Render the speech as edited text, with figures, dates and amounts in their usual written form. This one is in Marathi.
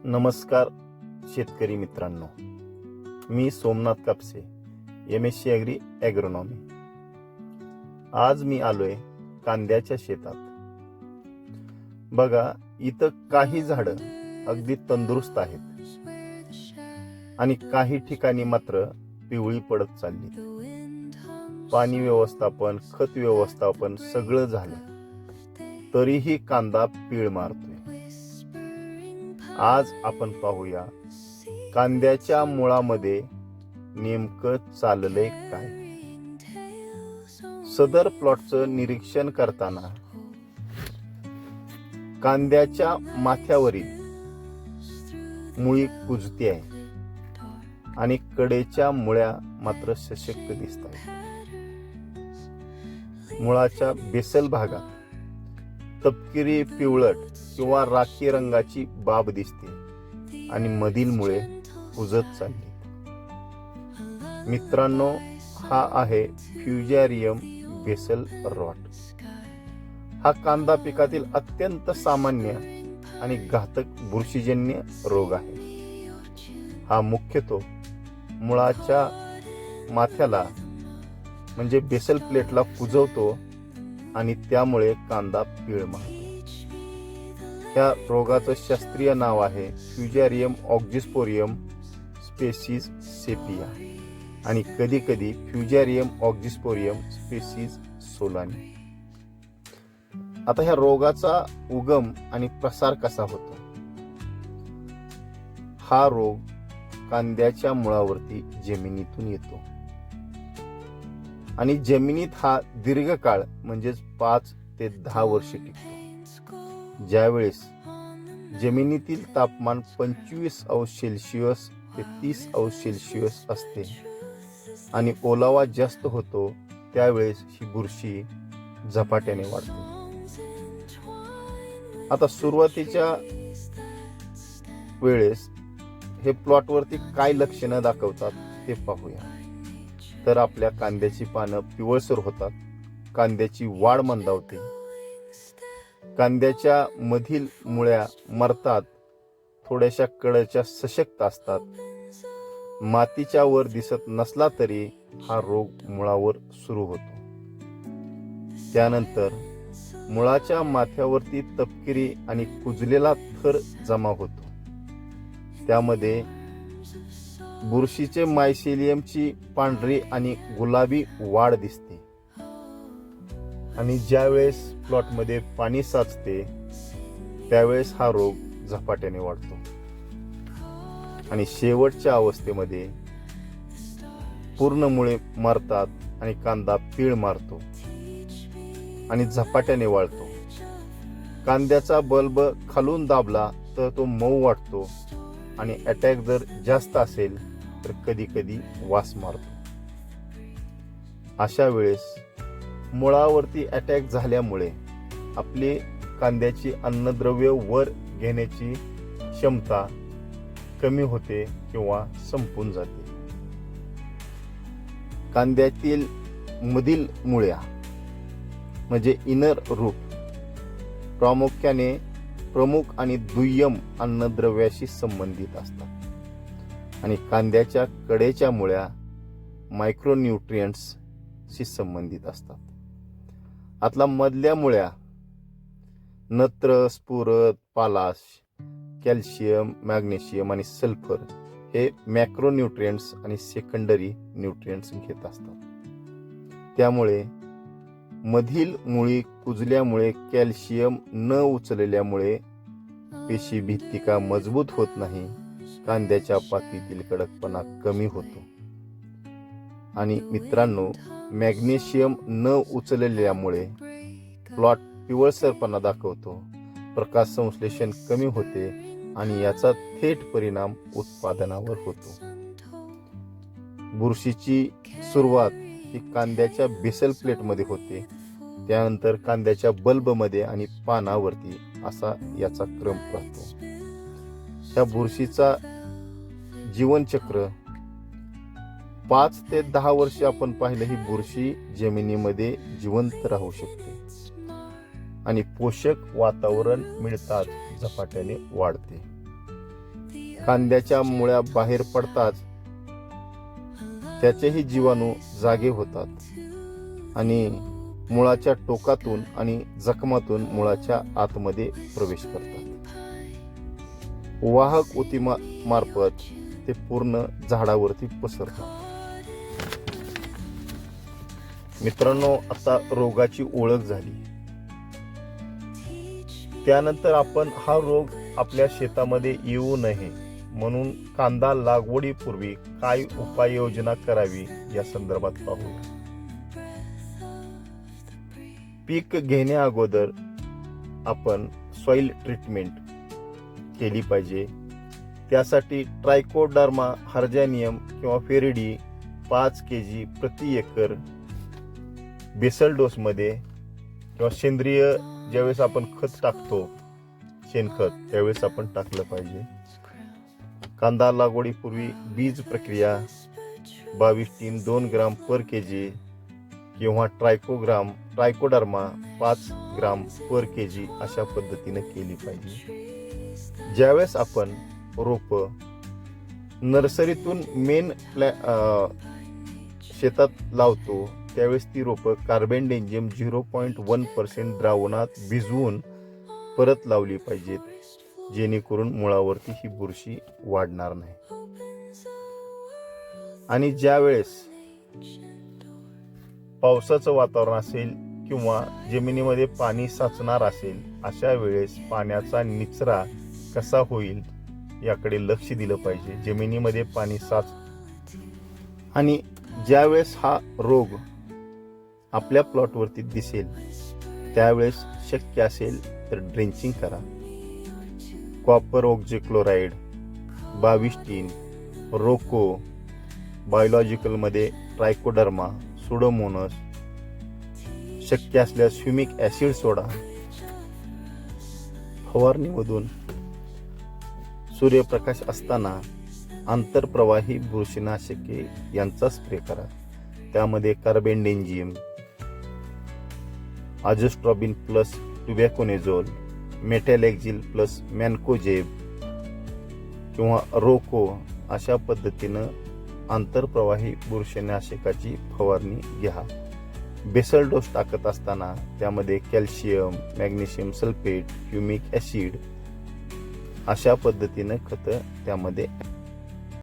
नमस्कार शेतकरी मित्रांनो, मी Somnath Kapse, MSc agri agronomy. आज मी आलोय कांद्याच्या शेतात. बघा, इथं काही झाडं अगदी तंदुरुस्त आहेत आणि काही ठिकाणी मात्र पिवळी पडत चालली. पाणी व्यवस्थापन, खत व्यवस्थापन सगळं झालं तरीही कांदा पीळ मारतोय. आज आपण पाहूया कांद्याच्या मुळामध्ये नेमकं चाललंय काय. सदर प्लॉटचं निरीक्षण करताना कांद्याच्या माथ्यावरील मुळी कुजती आहे आणि कडेच्या मुळ्या मात्र सशक्त दिसत आहेत. मुळाच्या बेसल भागात तपकिरी पिवळट किंवा राखी रंगाची बाब दिसते आणि मधील मुळे कुजत चालली. मित्रांनो, हा आहे फ्युजारियम बेसल रॉट. हा कांदा पिकातील अत्यंत सामान्य आणि घातक बुरशीजन्य रोग आहे. हा मुख्यतः मुळाच्या माथ्याला म्हणजे बेसल प्लेटला कुजवतो आणि त्यामुळे कांदा पीळ मारतो. या रोगाचं शास्त्रीय नाव आहे फ्युजारियम ऑक्झिस्पोरियम स्पेसीज सेपिया आणि कधी कधी फ्युजारियम ऑक्झिस्पोरियम स्पेसीज सोलानी. आता ह्या रोगाचा उगम आणि प्रसार कसा होतो. हा रोग कांद्याच्या मुळावरती जमिनीतून येतो आणि जमिनीत हा दीर्घकाळ म्हणजेच 5 ते 10 वर्ष टिकतो. ज्यावेळेस जमिनीतील तापमान 25°C ते 30°C असते आणि ओलावा जास्त होतो, त्यावेळेस ही बुरशी झपाट्याने वाढते. आता सुरुवातीच्या वेळेस हे प्लॉटवरती काय लक्षणं दाखवतात ते पाहूया. तर आपल्या कांद्याची पानं पिवळसर होतात, कांद्याची वाढ मंदावते, कांद्याच्या मधील मुळ्या मरतात, थोड्याशा कळच्या सशक्त असतात, मातीच्या वर दिसत नसला तरी हा रोग मुळावर सुरू होतो. त्यानंतर मुळाच्या माथ्यावरती तपकिरी आणि कुजलेला थर जमा होतो. त्यामध्ये बुरशीचे मायसिलियमची पांढरी आणि गुलाबी वाढ दिसते आणि ज्यावेळेस प्लॉटमध्ये पाणी साचते त्यावेळेस हा रोग झपाट्याने वाढतो आणि शेवटच्या अवस्थेमध्ये पूर्ण मुळे मरतात आणि कांदा पीळ मारतो आणि झपाट्याने वाढतो. कांद्याचा बल्ब खालून दाबला तर तो मऊ वाटतो आणि अटॅक जर जास्त असेल तर कधी कधी वास मारतो. अशा वेळेस मुळावरती अटॅक झाल्यामुळे आपली कांद्याची अन्नद्रव्य वर घेण्याची क्षमता कमी होते किंवा संपून जाते. कांद्यातील मधील मुळ्या म्हणजे इनर रूट प्रामुख्याने प्रमुख आणि दुय्यम अन्नद्रव्याशी संबंधित असतात आणि कांद्याच्या कडेच्या मुळ्या मायक्रोन्यूट्रियंट्सशी संबंधित असतात. आतला मधल्या मुळ्या नत्र, स्फुरद, पालाश, कॅल्शियम, मॅग्नेशियम आणि सल्फर हे मॅक्रोन्यूट्रियंट्स आणि सेकंडरी न्यूट्रियंट्स घेत असतात. त्यामुळे मधील मुळी कुजल्यामुळे कॅल्शियम न उचलल्यामुळे पेशी भित्तिका मजबूत होत नाही, कांद्याच्या पातीतील कडकपणा कमी होतो आणि मित्रांनो, मॅग्नेशियम न उचलल्यामुळे प्लॉट पिवळसरपणा दाखवतो, प्रकाश संश्लेषण कमी होते आणि याचा थेट परिणाम उत्पादनावर होतो. बुरशीची सुरुवात ही कांद्याच्या बेसल प्लेटमध्ये होते, त्यानंतर कांद्याच्या बल्बमध्ये आणि पानावरती असा याचा क्रम राहतो. ह्या बुरशीचा जीवनचक्र 5 ते 10 वर्ष आपण पाहिलं. ही बुरशी जमिनीमध्ये जिवंत राहू शकते आणि पोषक वातावरण मिळताच झपाट्याने वाढते. कांद्याच्या मुळ्या बाहेर पडताच त्याचेही जीवाणू जागे होतात आणि मुळाच्या टोकातून आणि जखमातून मुळाच्या आतमध्ये प्रवेश करतात. वाहक ऊतीमार्फत ते पूर्ण झाडावरती पसरतात. मित्रांनो, आता रोगाची ओळख झाली. त्यानंतर आपण हा रोग आपल्या शेतामध्ये येऊ नये म्हणून कांदा लागवडीपूर्वी काय उपाययोजना करावी या संदर्भात पाहूया. पीक घेण्या अगोदर आपण सॉइल ट्रीटमेंट केली पाहिजे. त्यासाठी ट्रायकोडर्मा हर्जानियम किंवा फेरिडी 5 kg प्रति एकर बेसल डोस मध्ये किंवा सेंद्रिय ज्यावेळेस आपण खत टाकतो शेणखत त्यावेळेस आपण टाकलं पाहिजे. कांदा लागवडीपूर्वी बीज प्रक्रिया 22 2 ग्राम पर kg किंवा ट्रायकोडर्मा 5 ग्राम पर kg अशा पद्धतीने केली पाहिजे. ज्यावेळेस आपण रोप नर्सरीतून मेन शेतात लावतो त्यावेळेस ती रोप कार्बेंडेंजियम 0.1% द्रावणात भिजवून परत लावली पाहिजेत, जेणेकरून मुळावरती ही बुरशी वाढणार नाही. आणि ज्यावेळेस पावसाचं वातावरण असेल किंवा जमिनीमध्ये पाणी साचणार असेल अशा वेळेस पाण्याचा निचरा कसा होईल याकडे लक्ष दिलं पाहिजे. जमिनीमध्ये पाणी आणि ज्यावेळेस हा रोग आपल्या प्लॉटवरती दिसेल त्यावेळेस शक्य असेल तर ड्रेंचिंग करा. कॉपर ऑक्झीक्लोराइड 22 रोको, बायोलॉजिकलमध्ये ट्रायकोडर्मा, सुडोमोनस, शक्य असल्यास ह्युमिक ऍसिड सोडा. फवारणीमधून सूर्यप्रकाश असताना आंतरप्रवाही बुरशीनाशके यांचा स्प्रे करा. त्यामध्ये कार्बेंडेंजियम, अझोस्ट्रॉबिन प्लस ट्युबॅकोनेझोल, मेटॅलेक्झिल प्लस मॅन्कोजेब किंवा रोको अशा पद्धतीनं आंतरप्रवाही बुरशीनाशकाची फवारणी घ्या. बेसल डोस टाकत असताना त्यामध्ये calcium, magnesium sulphate, humic acid अशा पद्धतीनं खतं त्यामध्ये